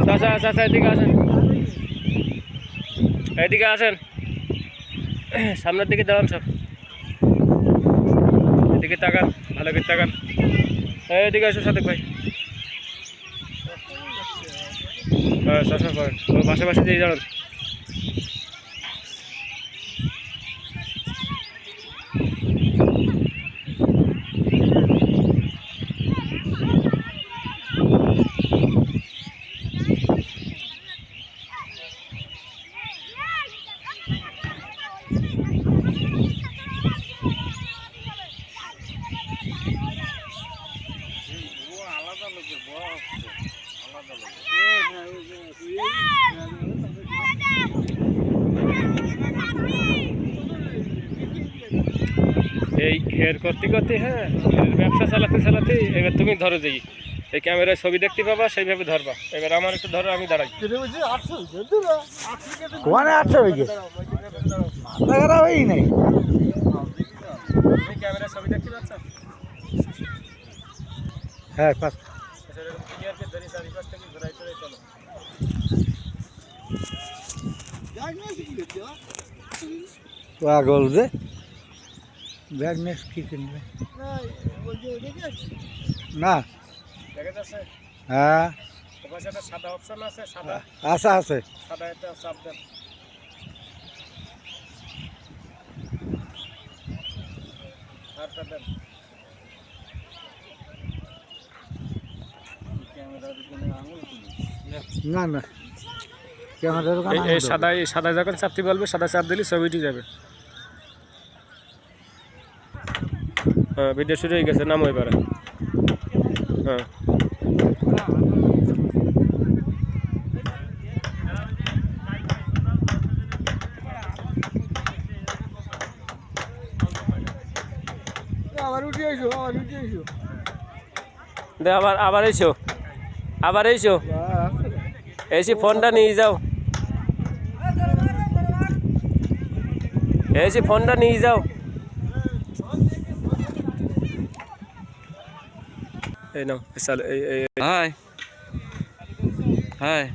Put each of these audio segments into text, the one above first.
চাচা চাচা এদিকে আসেন, এদিকে আসেন, সামনের দিকে দাঁড়ান সব, এদিকে তাকান, ভালো করে তাকান, এদিকে আসো সাদেক ভাই। হ্যাঁ চশমা পরেন, পাশে পাশে দিয়ে দাঁড়ান। এই হের করতে করতে, হ্যাঁ ব্যবসা চালাতে চালাতে এবার তুমি ধরো যেই এই ক্যামেরায় ছবি দেখতে পাবা সেইভাবে ধরবা। এবার আমার একটু ধরো, আমি দাঁড়াই। ক্যামেরায় ছবি দেখতে পাচ্ছ? হ্যাঁ পাগল যে ব্যাগ নেক্সট কি কিনবে না? হ্যাঁ সাদা অপশন আছে, সাদা আছে আছে। সাদা একটা চাপ দেন। আরটা দেন। না না ক্যামেরার এই সাদা যখন চাপতে বলবে, সাদা চাপ দিলে ছবিটি যাবে। হ্যাঁ ভিডিও শুরু হয়ে গেছে, নামো এবারে। হ্যাঁ আবার এসো, আবার এসো, এসে ফোনটা নিয়ে যাও, এসে ফোনটা নিয়ে যাও। এই নাও চালু। হাই হাই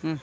হুম